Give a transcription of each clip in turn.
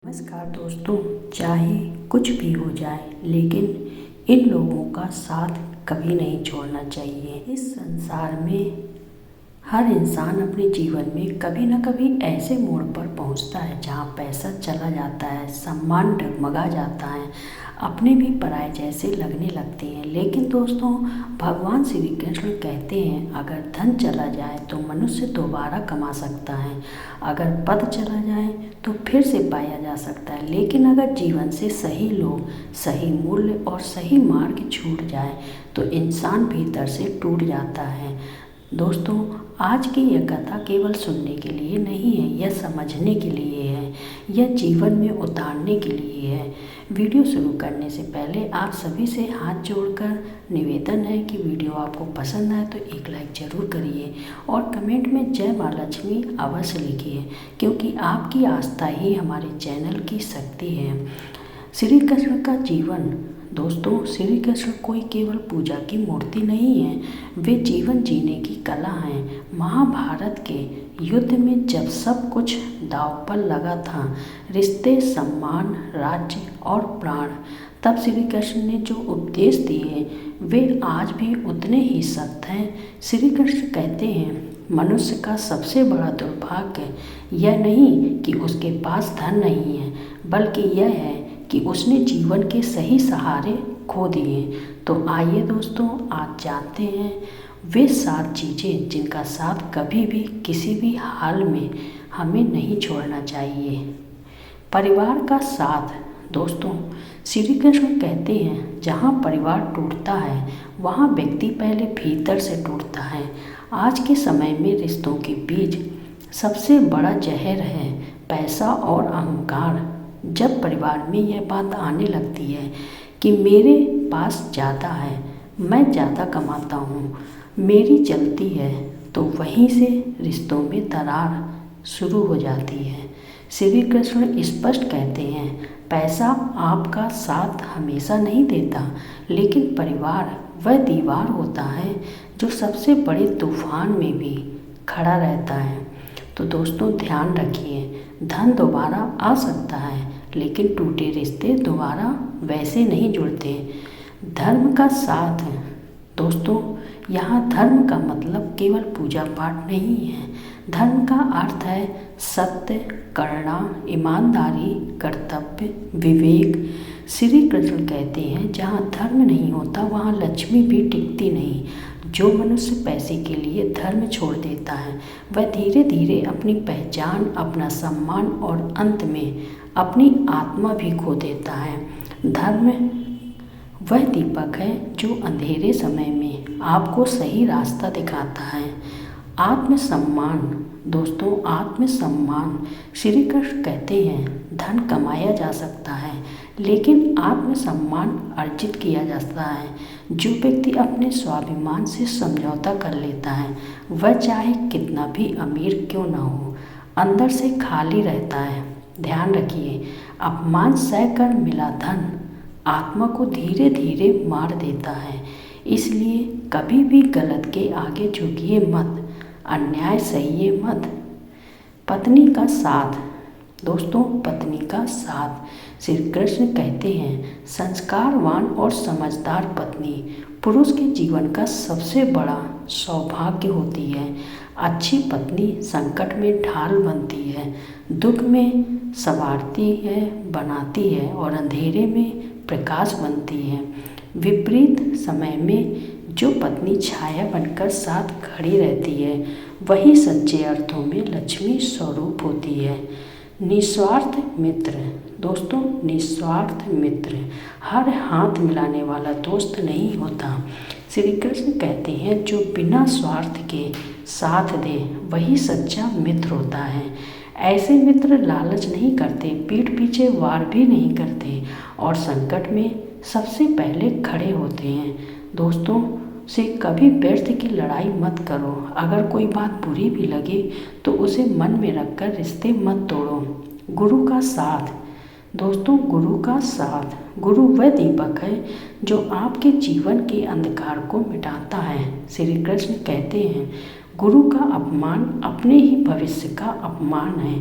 नमस्कार दोस्तों, चाहे कुछ भी हो जाए लेकिन इन लोगों का साथ कभी नहीं छोड़ना चाहिए। इस संसार में हर इंसान अपने जीवन में कभी न कभी ऐसे मोड़ पर पहुंचता है जहां पैसा चला जाता है, सम्मान डगमगा जाता है, अपने भी पराये जैसे लगने लगते हैं। लेकिन दोस्तों, भगवान श्री कृष्ण कहते हैं अगर धन चला जाए तो मनुष्य दोबारा कमा सकता है, अगर पद चला जाए तो फिर से पाया जा सकता है, लेकिन अगर जीवन से सही लोग, सही मूल्य और सही मार्ग छूट जाए तो इंसान भीतर से टूट जाता है। दोस्तों, आज की यह कथा केवल सुनने के लिए नहीं है, यह समझने के लिए है, यह जीवन में उतारने के लिए है। वीडियो शुरू करने से पहले आप सभी से हाथ जोड़कर निवेदन है कि वीडियो आपको पसंद आए तो एक लाइक ज़रूर करिए और कमेंट में जय माँ लक्ष्मी अवश्य लिखिए, क्योंकि आपकी आस्था ही हमारे चैनल की शक्ति है। श्री कृष्ण का जीवन। दोस्तों, श्री कृष्ण कोई केवल पूजा की मूर्ति नहीं है, वे जीवन जीने की कला हैं। महाभारत के युद्ध में जब सब कुछ दांव पर लगा था, रिश्ते, सम्मान, राज्य और प्राण, तब श्री कृष्ण ने जो उपदेश दिए वे आज भी उतने ही सत्य हैं। श्री कृष्ण कहते हैं मनुष्य का सबसे बड़ा दुर्भाग्य यह नहीं कि उसके पास धन नहीं है, बल्कि यह है कि उसने जीवन के सही सहारे खो दिए। तो आइए दोस्तों, आज जानते हैं वे 7 चीज़ें जिनका साथ कभी भी किसी भी हाल में हमें नहीं छोड़ना चाहिए। परिवार का साथ। दोस्तों, श्री कृष्ण कहते हैं जहाँ परिवार टूटता है वहाँ व्यक्ति पहले भीतर से टूटता है। आज के समय में रिश्तों के बीच सबसे बड़ा जहर है पैसा और अहंकार। जब परिवार में यह बात आने लगती है कि मेरे पास ज़्यादा है, मैं ज़्यादा कमाता हूँ, मेरी चलती है, तो वहीं से रिश्तों में दरार शुरू हो जाती है। श्री कृष्ण स्पष्ट कहते हैं पैसा आपका साथ हमेशा नहीं देता, लेकिन परिवार वह दीवार होता है जो सबसे बड़े तूफान में भी खड़ा रहता है। तो दोस्तों, ध्यान रखिए, धन दोबारा आ सकता है लेकिन टूटे रिश्ते दोबारा वैसे नहीं जुड़ते। धर्म का साथ। दोस्तों, यहाँ धर्म का मतलब केवल पूजा पाठ नहीं है। धर्म का अर्थ है सत्य, करुणा, ईमानदारी, कर्तव्य, विवेक। श्री कृष्ण कहते हैं जहाँ धर्म नहीं होता वहाँ लक्ष्मी भी टिकती नहीं। जो मनुष्य पैसे के लिए धर्म छोड़ देता है वह धीरे धीरे अपनी पहचान, अपना सम्मान और अंत में अपनी आत्मा भी खो देता है। धर्म वह दीपक है जो अंधेरे समय में आपको सही रास्ता दिखाता है। आत्मसम्मान। दोस्तों, आत्मसम्मान। श्री कृष्ण कहते हैं धन कमाया जा सकता है लेकिन आत्मसम्मान अर्जित किया जाता है। जो व्यक्ति अपने स्वाभिमान से समझौता कर लेता है वह चाहे कितना भी अमीर क्यों ना हो, अंदर से खाली रहता है। ध्यान रखिए, अपमान सहकर मिला धन आत्मा को धीरे धीरे मार देता है। इसलिए कभी भी गलत के आगे झुकिए मत, अन्याय सहिए मत। पत्नी का साथ। दोस्तों, पत्नी का साथ। श्री कृष्ण कहते हैं संस्कारवान और समझदार पत्नी पुरुष के जीवन का सबसे बड़ा सौभाग्य होती है। अच्छी पत्नी संकट में ढाल बनती है, दुख में संवारती है, बनाती है और अंधेरे में प्रकाश बनती है। विपरीत समय में जो पत्नी छाया बनकर साथ खड़ी रहती है वही सच्चे अर्थों में लक्ष्मी स्वरूप होती है। निस्वार्थ मित्र। दोस्तों, निस्वार्थ मित्र हर हाथ मिलाने वाला दोस्त नहीं होता। श्री कृष्ण कहते हैं जो बिना स्वार्थ के साथ दे वही सच्चा मित्र होता है। ऐसे मित्र लालच नहीं करते, पीठ पीछे वार भी नहीं करते और संकट में सबसे पहले खड़े होते हैं। दोस्तों से कभी व्यर्थ की लड़ाई मत करो। अगर कोई बात बुरी भी लगे तो उसे मन में रखकर रिश्ते मत तोड़ो। गुरु का साथ। दोस्तों, गुरु का साथ। गुरु वह दीपक है जो आपके जीवन के अंधकार को मिटाता है। श्री कृष्ण कहते हैं गुरु का अपमान अपने ही भविष्य का अपमान है।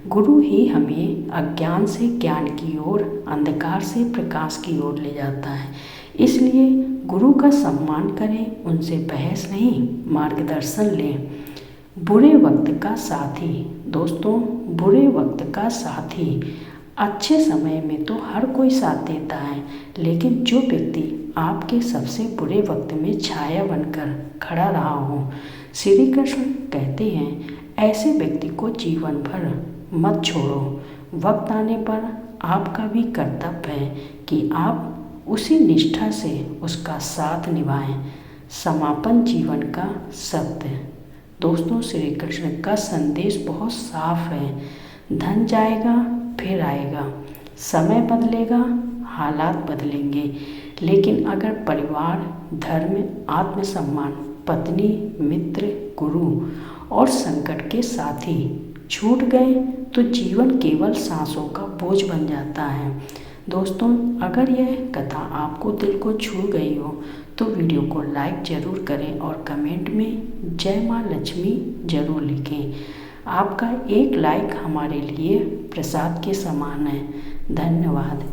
गुरु ही हमें अज्ञान से ज्ञान की ओर, अंधकार से प्रकाश की ओर ले जाता है। इसलिए गुरु का सम्मान करें, उनसे बहस नहीं, मार्गदर्शन लें। बुरे वक्त का साथी। दोस्तों, बुरे वक्त का साथी। अच्छे समय में तो हर कोई साथ देता है, लेकिन जो व्यक्ति आपके सबसे बुरे वक्त में छाया बनकर खड़ा रहा हो, श्री कृष्ण कहते हैं ऐसे व्यक्ति को जीवन भर मत छोड़ो। वक्त आने पर आपका भी कर्तव्य है कि आप उसी निष्ठा से उसका साथ निभाएं। समापन जीवन का सत्य। दोस्तों, श्री कृष्ण का संदेश बहुत साफ है। धन जाएगा फिर आएगा, समय बदलेगा, हालात बदलेंगे, लेकिन अगर परिवार, धर्म, आत्मसम्मान, पत्नी, मित्र, गुरु और संकट के साथी छूट गए तो जीवन केवल सांसों का बोझ बन जाता है। दोस्तों, अगर यह कथा आपको दिल को छू गई हो तो वीडियो को लाइक ज़रूर करें और कमेंट में जय माँ लक्ष्मी ज़रूर लिखें। आपका एक लाइक हमारे लिए प्रसाद के समान है। धन्यवाद।